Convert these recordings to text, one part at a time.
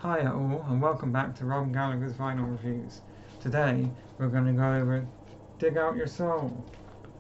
Hi all, and welcome back to Rob Gallagher's Vinyl Reviews. Today we're going to go over Dig Out Your Soul,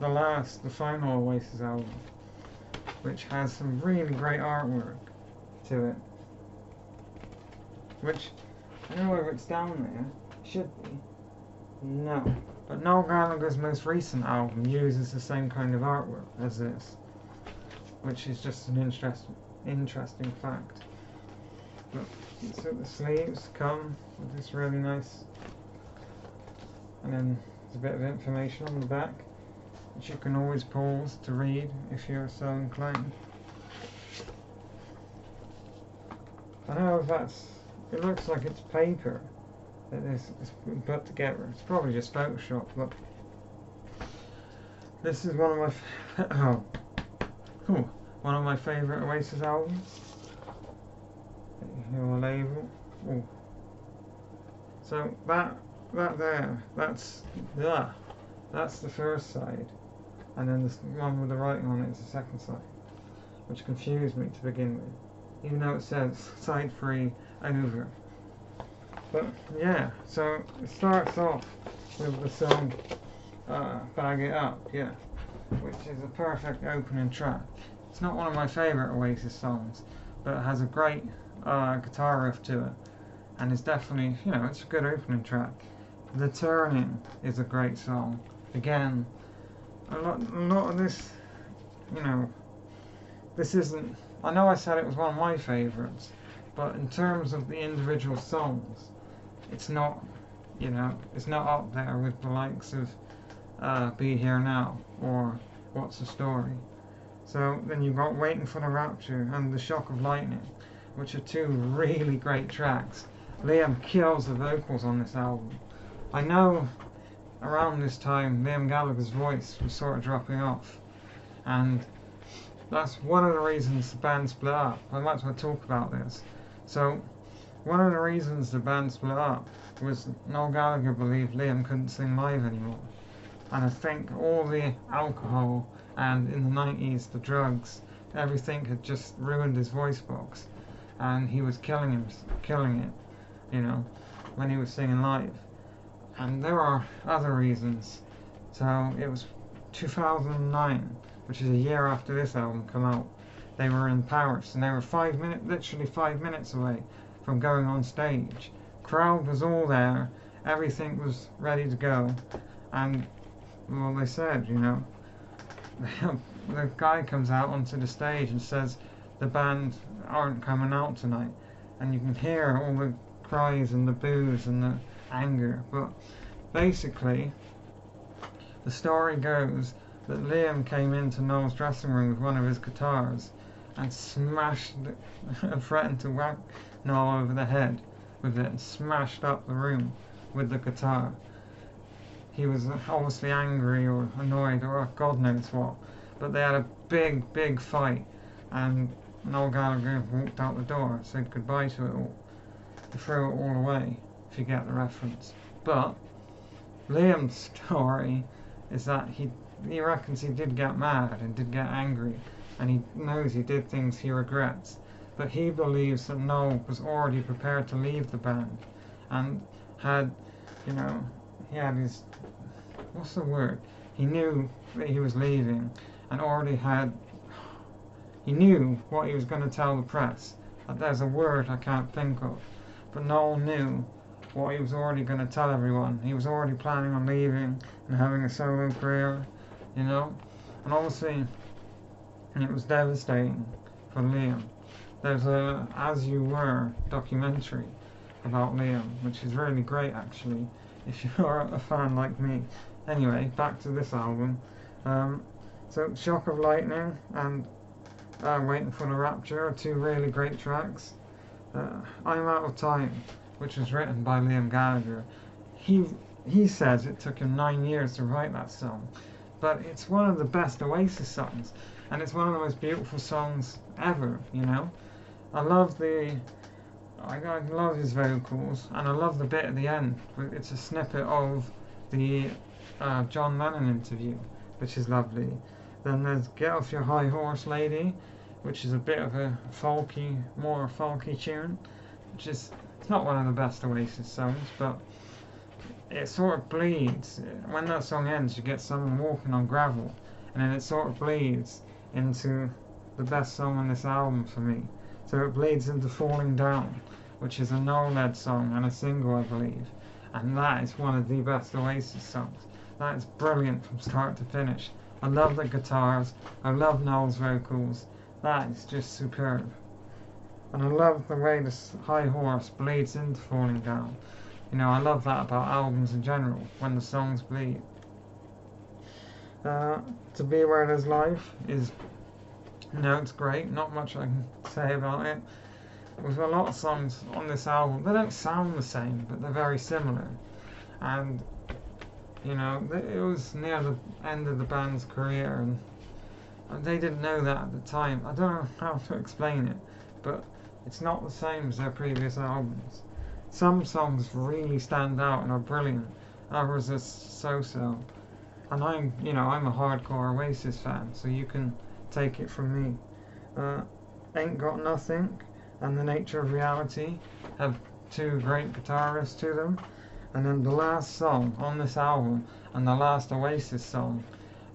the final Oasis album, which has some really great artwork to it. Which, I don't know whether it's down there, should be. No. But Noel Gallagher's most recent album uses the same kind of artwork as this, which is just an interesting fact. Look, so the sleeves come with this really nice, and then there's a bit of information on the back, which you can always pause to read if you're so inclined. I know it looks like it's paper that this is put together. It's probably just Photoshop. Look, this is one of my favourite Oasis albums. Your label. Ooh. So that's the first side, and then the one with the writing on it is the second side, which confused me to begin with, even though it says side 3 over. But yeah, so it starts off with the song Bag It Up, yeah, which is a perfect opening track. It's not one of my favourite Oasis songs, but it has a great guitar riff to it, and it's definitely, it's a good opening track. The Turning is a great song. Again, a lot of this, this isn't, I know I said it was one of my favourites, but in terms of the individual songs, it's not, it's not up there with the likes of Be Here Now or What's the Story. So then you've got Waiting for the Rapture and The Shock of Lightning, which are two really great tracks. Liam kills the vocals on this album. I know around this time Liam Gallagher's voice was sort of dropping off, and that's one of the reasons the band split up. I might as well talk about this. So one of the reasons the band split up was Noel Gallagher believed Liam couldn't sing live anymore, and I think all the alcohol and in the 90s the drugs, everything had just ruined his voice box, and he was killing it, when he was singing live. And there are other reasons. So it was 2009, which is a year after this album came out. They were in Paris, and they were literally 5 minutes away from going on stage. Crowd was all there, everything was ready to go, and well, they said, the guy comes out onto the stage and says the band aren't coming out tonight, and you can hear all the cries and the boos and the anger. But basically the story goes that Liam came into Noel's dressing room with one of his guitars and smashed and threatened to whack Noel over the head with it, and smashed up the room with the guitar. He was obviously angry or annoyed or God knows what, but they had a big fight, and Noel Gallagher walked out the door, said goodbye to it all. He threw it all away, if you get the reference. But Liam's story is that he reckons he did get mad and did get angry, and he knows he did things he regrets. But he believes that Noel was already prepared to leave the band, and had, he had his, what's the word? He knew that he was leaving, and already had, he knew what he was going to tell the press. There's a word I can't think of, but Noel knew what he was already going to tell everyone. He was already planning on leaving and having a solo career, and obviously it was devastating for Liam. There's a As You Were documentary about Liam, which is really great actually, if you're a fan like me. Anyway, back to this album. So Shock of Lightning and Waiting for the Rapture are two really great tracks. I'm Out of Time, which was written by Liam Gallagher. He says it took him 9 years to write that song, but it's one of the best Oasis songs, and it's one of the most beautiful songs ever. I love his vocals, and I love the bit at the end. It's a snippet of the John Lennon interview, which is lovely. Then there's Get Off Your High Horse Lady, which is a bit of a more folky tune. which is, it's not one of the best Oasis songs, but it sort of bleeds. When that song ends, you get someone walking on gravel, and then it sort of bleeds into the best song on this album for me. So it bleeds into Falling Down, which is a Noel-led song and a single, I believe. And that is one of the best Oasis songs. That is brilliant from start to finish. I love the guitars. I love Noel's vocals. That is just superb. And I love the way this high horse bleeds into Falling Down. You know, I love that about albums in general, when the songs bleed. To Be Where There's Life is, you know, it's great. Not much I can say about it. With a lot of songs on this album, they don't sound the same, but they're very similar. And, you know, it was near the end of the band's career, and they didn't know that at the time. I don't know how to explain it, but it's not the same as their previous albums. Some songs really stand out and are brilliant, others are so-so. And I'm a hardcore Oasis fan, so you can take it from me. Ain't Got Nothing and The Nature of Reality have two great guitarists to them. And then the last song on this album, and the last Oasis song,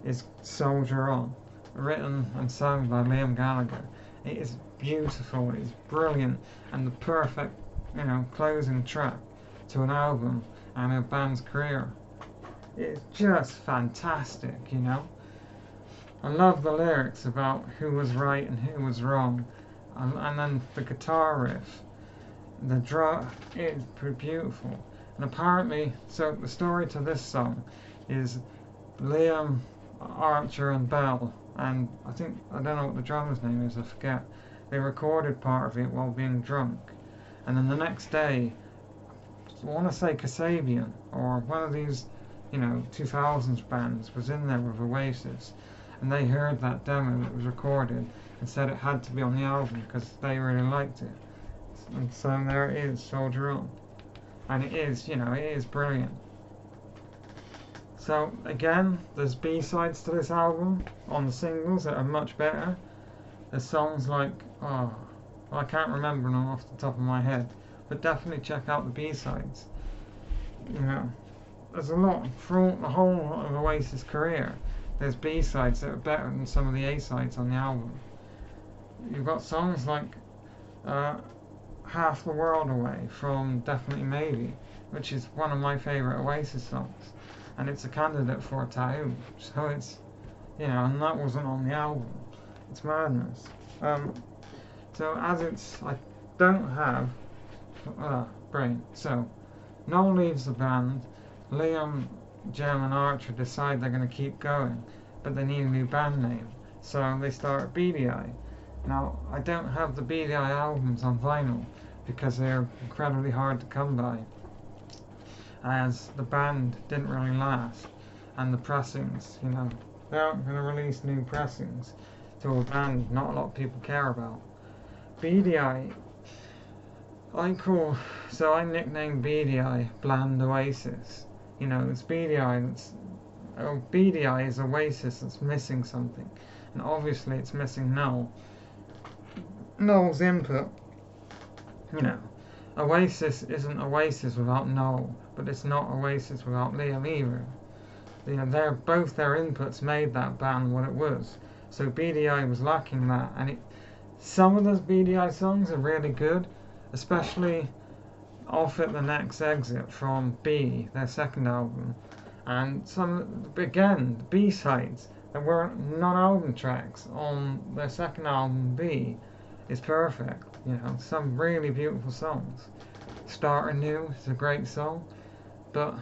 is Soldier On, written and sung by Liam Gallagher. It is beautiful, it is brilliant, and the perfect, closing track to an album and a band's career. It's just fantastic, I love the lyrics about who was right and who was wrong. And then the guitar riff, the drum, it's beautiful. And apparently, so the story to this song is Liam, Archer and Bell, and I don't know what the drummer's name is, I forget. They recorded part of it while being drunk. And then the next day, I want to say Kasabian, or one of these, 2000s bands was in there with Oasis. And they heard that demo that was recorded and said it had to be on the album because they really liked it. And so there it is, Soldier On. And it is brilliant. So again, there's B-sides to this album on the singles that are much better. There's songs like, I can't remember them off the top of my head, but definitely check out the B-sides. There's a lot throughout the whole of Oasis career. There's B-sides that are better than some of the A-sides on the album. You've got songs like Half the World Away from Definitely Maybe, which is one of my favourite Oasis songs. And it's a candidate for a tattoo. So it's, and that wasn't on the album. It's madness. So I don't have brain. So Noel leaves the band. Liam, Jem and Archer decide they're going to keep going, but they need a new band name, so they start Beady Eye. Now, I don't have the Beady Eye albums on vinyl because they're incredibly hard to come by, as the band didn't really last, and the pressings, they aren't going to release new pressings to a band not a lot of people care about. Beady Eye, I nicknamed Beady Eye Bland Oasis. It's Beady Eye Beady Eye is Oasis that's missing something. And obviously it's missing Noel. Noel's input. Oasis isn't Oasis without Noel, but it's not Oasis without Liam either. Both their inputs made that band what it was. So Beady Eye was lacking that, and some of those Beady Eye songs are really good, especially Off at the Next Exit from B, their second album, and the B-sides that weren't non-album tracks on their second album, B, is perfect. Some really beautiful songs. Start Anew is a great song, but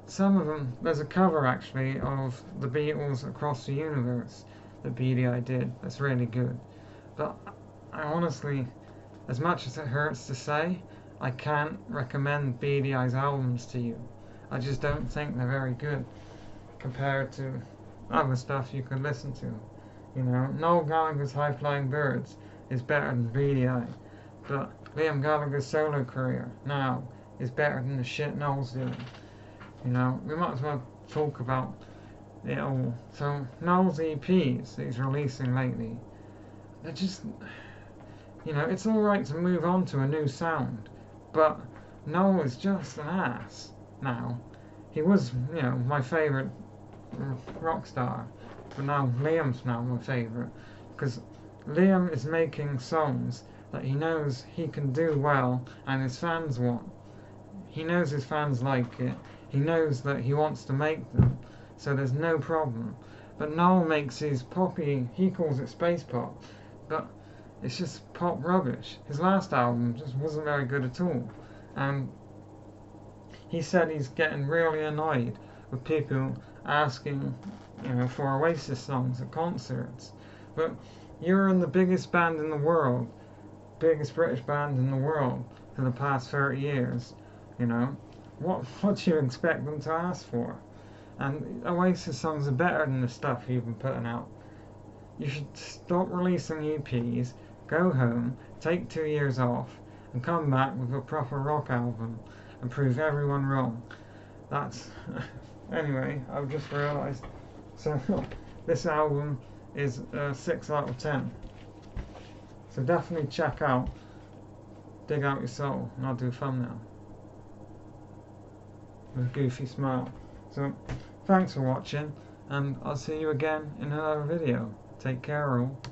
some of them, there's a cover actually of the Beatles' Across the Universe that Beady Eye did that's really good. But I honestly, as much as it hurts to say, I can't recommend Beady Eye's albums to you. I just don't think they're very good compared to other stuff you could listen to. Noel Gallagher's High Flying Birds is better than Beady Eye, but Liam Gallagher's solo career now is better than the shit Noel's doing. We might as well talk about it all. So Noel's EPs that he's releasing lately, You know, it's alright to move on to a new sound, but Noel is just an ass now. He was, you know, my favourite rock star, but now Liam's now my favourite, because Liam is making songs that he knows he can do well and his fans want. He knows his fans like it. He knows that he wants to make them, so there's no problem. But Noel makes his poppy, he calls it space pop, but it's just pop rubbish. His last album just wasn't very good at all. And he said he's getting really annoyed with people asking, you know, for Oasis songs at concerts. But you're in the biggest band in the world, biggest British band in the world for the past 30 years, you know. What do you expect them to ask for? And Oasis songs are better than the stuff you've been putting out. You should stop releasing EPs, go home, take 2 years off, and come back with a proper rock album and prove everyone wrong. That's... Anyway, I've just realised. So, this album is a 6 out of 10. So definitely check out Dig Out Your Soul, and I'll do a thumbnail with a goofy smile. So, thanks for watching, and I'll see you again in another video. Take care all.